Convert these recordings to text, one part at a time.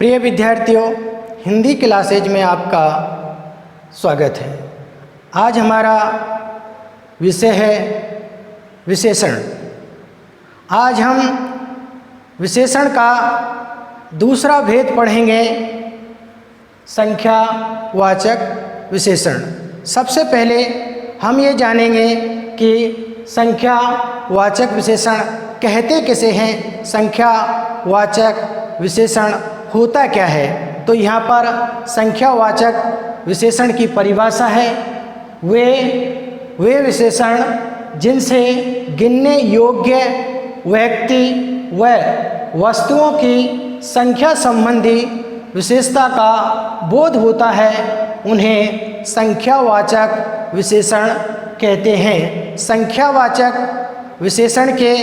प्रिय विद्यार्थियों, हिंदी क्लासेज में आपका स्वागत है। आज हमारा विषय है विशेषण। आज हम विशेषण का दूसरा भेद पढ़ेंगे, संख्यावाचक विशेषण। सबसे पहले हम ये जानेंगे कि संख्यावाचक विशेषण कहते किसे हैं, संख्यावाचक विशेषण होता क्या है। तो यहाँ पर संख्यावाचक विशेषण की परिभाषा है, वे विशेषण जिनसे गिनने योग्य व्यक्ति व वस्तुओं की संख्या संबंधी विशेषता का बोध होता है, उन्हें संख्यावाचक विशेषण कहते हैं। संख्यावाचक विशेषण के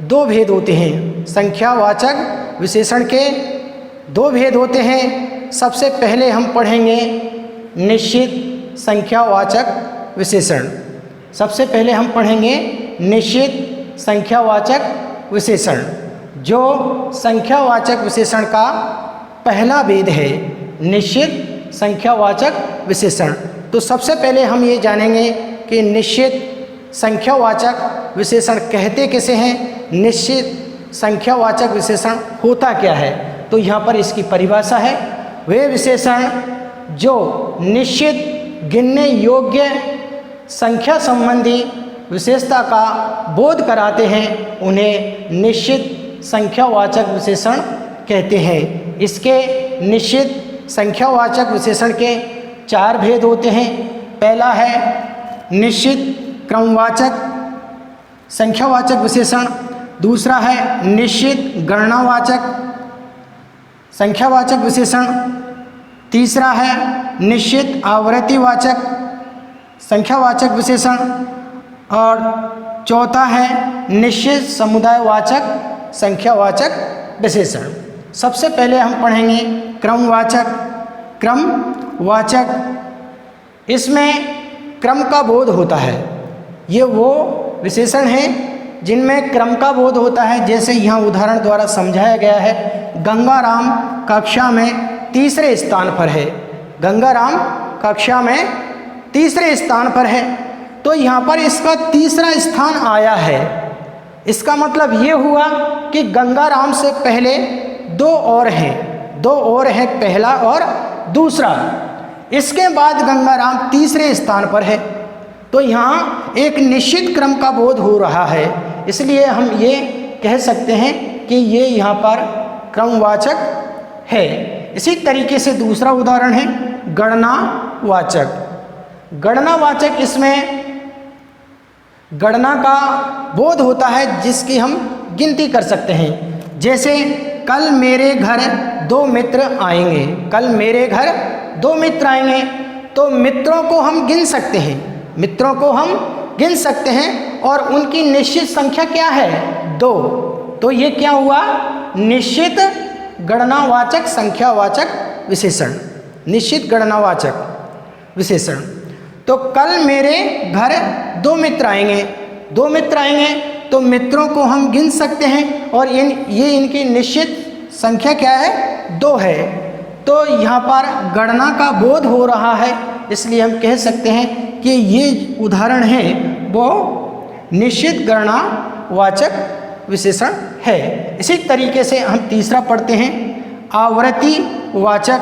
दो भेद होते हैं। संख्यावाचक विशेषण के दो भेद होते हैं। सबसे पहले हम पढ़ेंगे निश्चित संख्यावाचक विशेषण। सबसे पहले हम पढ़ेंगे निश्चित संख्यावाचक विशेषण, जो संख्यावाचक विशेषण का पहला भेद है, निश्चित संख्यावाचक विशेषण। तो सबसे पहले हम ये जानेंगे कि निश्चित संख्यावाचक विशेषण कहते किसे हैं, निश्चित संख्यावाचक विशेषण होता क्या है। तो यहाँ पर इसकी परिभाषा है, वे विशेषण जो निश्चित गिनने योग्य संख्या संबंधी विशेषता का बोध कराते हैं, उन्हें निश्चित संख्यावाचक विशेषण कहते हैं। इसके निश्चित संख्यावाचक विशेषण के चार भेद होते हैं। पहला है निश्चित क्रमवाचक संख्यावाचक विशेषण, दूसरा है निश्चित गणनावाचक संख्यावाचक विशेषण, तीसरा है निश्चित आवृत्तिवाचक संख्यावाचक विशेषण और चौथा है निश्चित समुदायवाचक संख्यावाचक विशेषण। सबसे पहले हम पढ़ेंगे क्रमवाचक। क्रमवाचक, इसमें क्रम का बोध होता है। ये वो विशेषण हैं जिनमें क्रम का बोध होता है। जैसे यहाँ उदाहरण द्वारा समझाया गया है, गंगाराम कक्षा में तीसरे स्थान पर है। गंगाराम कक्षा में तीसरे स्थान पर है, तो यहाँ पर इसका तीसरा स्थान आया है। इसका मतलब ये हुआ कि गंगाराम से पहले दो और हैं, पहला और दूसरा। इसके बाद गंगाराम तीसरे स्थान पर है, तो यहाँ एक निश्चित क्रम का बोध हो रहा है। इसलिए हम ये कह सकते हैं कि ये यहाँ पर क्रमवाचक है। इसी तरीके से दूसरा उदाहरण है गणनावाचक। गणनावाचक, इसमें गणना का बोध होता है जिसकी हम गिनती कर सकते हैं। जैसे कल मेरे घर दो मित्र आएंगे। कल मेरे घर दो मित्र आएंगे, तो मित्रों को हम गिन सकते हैं, और उनकी निश्चित संख्या क्या है, 2। तो ये क्या हुआ, निश्चित गणनावाचक संख्यावाचक विशेषण, निश्चित गणनावाचक विशेषण। तो कल मेरे घर दो मित्र आएंगे तो मित्रों को हम गिन सकते हैं, और ये इनकी निश्चित संख्या क्या है, 2 है। तो यहाँ पर गणना का बोध हो रहा है, इसलिए हम कह सकते हैं कि ये उदाहरण है वो निश्चित गणनावाचक विशेषण है। इसी तरीके से हम तीसरा पढ़ते हैं आवृत्तिवाचक।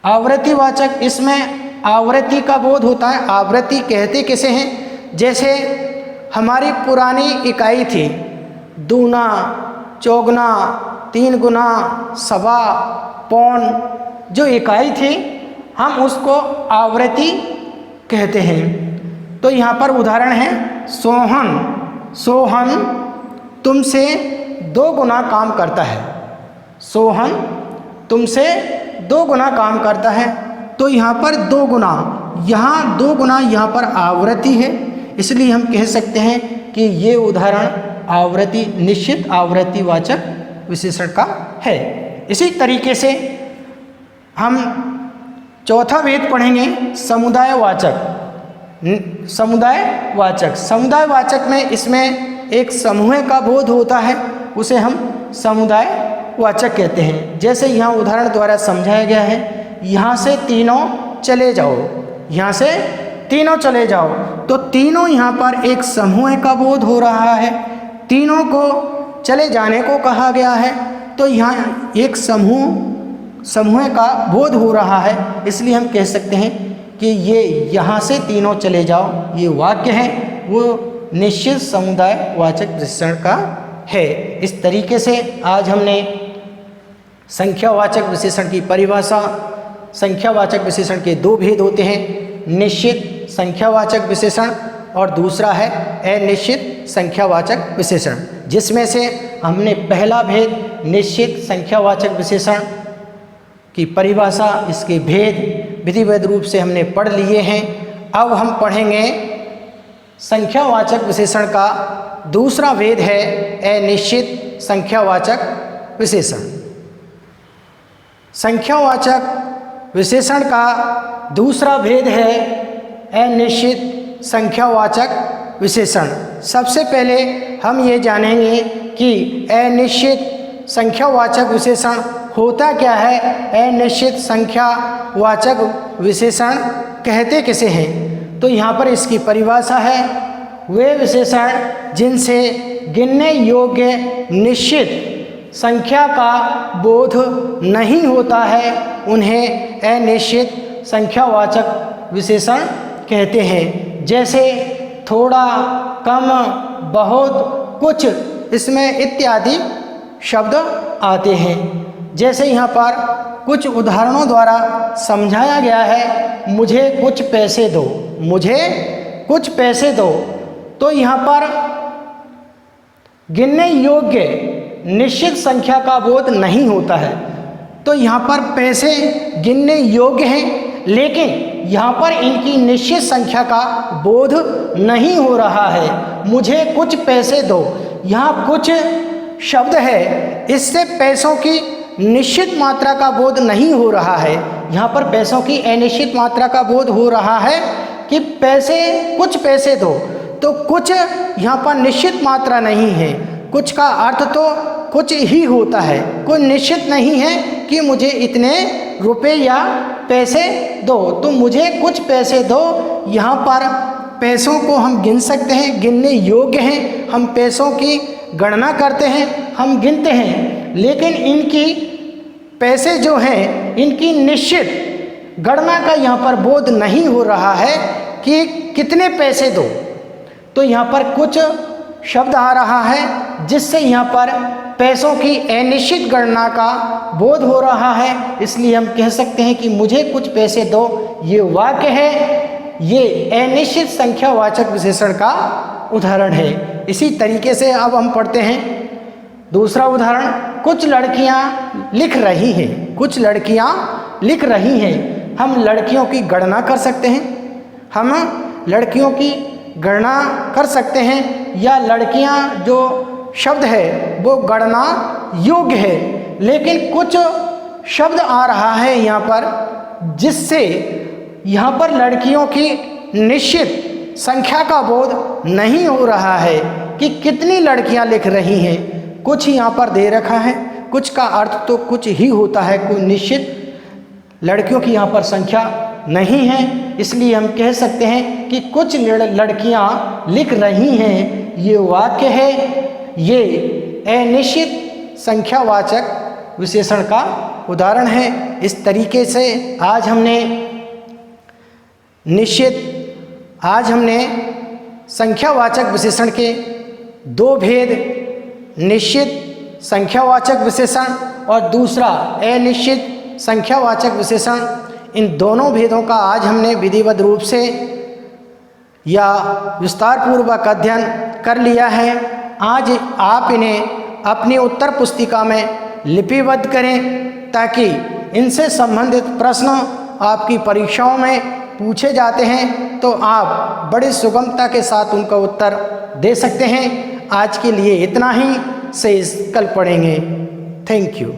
आवृत्तिवाचक, इसमें आवृत्ति का बोध होता है। आवृत्ति कहते किसे हैं, जैसे हमारी पुरानी इकाई थी दूना, चौगुना, 3 गुना, सवा, पौन, जो इकाई थी हम उसको आवृत्ति कहते हैं। तो यहाँ पर उदाहरण है सोहन तुमसे 2 गुना काम करता है। सोहन तुमसे 2 गुना काम करता है। तो यहाँ पर 2 गुना, यहाँ 2 गुना, यहाँ पर आवृत्ति है, इसलिए हम कह सकते हैं कि ये उदाहरण आवृत्ति, निश्चित आवृत्तिवाचक विशेषण का है। इसी तरीके से हम चौथा भेद पढ़ेंगे समुदायवाचक। समुदायवाचक में इसमें एक समूह का बोध होता है, उसे हम समुदाय वाचक कहते हैं। जैसे यहाँ उदाहरण द्वारा समझाया गया है, यहाँ से तीनों चले जाओ, यहाँ से तीनों चले जाओ, तो तीनों यहाँ पर एक समूह का बोध हो रहा है, तीनों को चले जाने को कहा गया है, तो यहाँ एक समूह का बोध हो रहा है। इसलिए हम कह सकते हैं कि ये यहाँ से तीनों चले जाओ, ये वाक्य है वो निश्चित समुदाय वाचक विशेषण का है। इस तरीके से आज हमने संख्यावाचक विशेषण की परिभाषा, संख्यावाचक विशेषण के दो भेद होते हैं, निश्चित संख्यावाचक विशेषण और दूसरा है अनिश्चित संख्यावाचक विशेषण, जिसमें से हमने पहला भेद निश्चित संख्यावाचक विशेषण की परिभाषा, इसके भेद विधिवत रूप से हमने पढ़ लिए हैं। अब हम पढ़ेंगे संख्यावाचक विशेषण का दूसरा भेद है अनिश्चित संख्यावाचक विशेषण। संख्यावाचक विशेषण का दूसरा भेद है अनिश्चित संख्यावाचक विशेषण। सबसे पहले हम ये जानेंगे कि अनिश्चित संख्यावाचक विशेषण होता क्या है, अनिश्चित संख्यावाचक विशेषण कहते किसे हैं। तो यहाँ पर इसकी परिभाषा है, वे विशेषण जिनसे गिनने योग्य निश्चित संख्या का बोध नहीं होता है उन्हें अनिश्चित संख्यावाचक विशेषण कहते हैं। जैसे थोड़ा, कम, बहुत, कुछ, इसमें इत्यादि शब्द आते हैं। जैसे यहाँ पर कुछ उदाहरणों द्वारा समझाया गया है, मुझे कुछ पैसे दो, मुझे कुछ पैसे दो। तो यहाँ पर गिनने योग्य निश्चित संख्या का बोध नहीं होता है, तो यहाँ पर पैसे गिनने योग्य हैं, लेकिन यहाँ पर इनकी निश्चित संख्या का बोध नहीं हो रहा है। मुझे कुछ पैसे दो, यहाँ कुछ शब्द है, इससे पैसों की निश्चित मात्रा का बोध नहीं हो रहा है। यहाँ पर पैसों की अनिश्चित मात्रा का बोध हो रहा है कि पैसे, कुछ पैसे दो, तो कुछ यहाँ पर निश्चित मात्रा नहीं है। कुछ का अर्थ तो कुछ ही होता है, कोई निश्चित नहीं है कि मुझे इतने रुपए या पैसे दो, तो मुझे कुछ पैसे दो। यहाँ पर पैसों को हम गिन सकते हैं, गिनने योग्य हैं, हम पैसों की गणना करते हैं, हम गिनते हैं, लेकिन इनकी पैसे जो हैं इनकी निश्चित गणना का यहाँ पर बोध नहीं हो रहा है कि कितने पैसे दो। तो यहाँ पर कुछ शब्द आ रहा है जिससे यहाँ पर पैसों की अनिश्चित गणना का बोध हो रहा है। इसलिए हम कह सकते हैं कि मुझे कुछ पैसे दो, ये वाक्य है, ये अनिश्चित संख्यावाचक विशेषण का उदाहरण है। इसी तरीके से अब हम पढ़ते हैं दूसरा उदाहरण, कुछ लड़कियां लिख रही हैं, कुछ लड़कियां लिख रही हैं। हम लड़कियों की गणना कर सकते हैं, हम लड़कियों की गणना कर सकते हैं, या लड़कियां जो शब्द है वो गणना योग्य है, लेकिन कुछ शब्द आ रहा है यहाँ पर जिससे यहाँ पर लड़कियों की निश्चित संख्या का बोध नहीं हो रहा है कि कितनी लड़कियां लिख रही हैं। कुछ यहाँ पर दे रखा है, कुछ का अर्थ तो कुछ ही होता है, कोई निश्चित लड़कियों की यहाँ पर संख्या नहीं है। इसलिए हम कह सकते हैं कि कुछ लड़कियां लिख रही हैं, ये वाक्य है, ये अनिश्चित संख्यावाचक विशेषण का उदाहरण है। इस तरीके से आज हमने संख्यावाचक विशेषण के दो भेद, निश्चित संख्यावाचक विशेषण और दूसरा अनिश्चित संख्यावाचक विशेषण, इन दोनों भेदों का आज हमने विधिवत रूप से या विस्तार पूर्वक अध्ययन कर लिया है। आज आप इन्हें अपनी उत्तर पुस्तिका में लिपिबद्ध करें ताकि इनसे संबंधित प्रश्न आपकी परीक्षाओं में पूछे जाते हैं तो आप बड़ी सुगमता के साथ उनका उत्तर दे सकते हैं। आज के लिए इतना ही, से कल पढ़ेंगे। Thank you.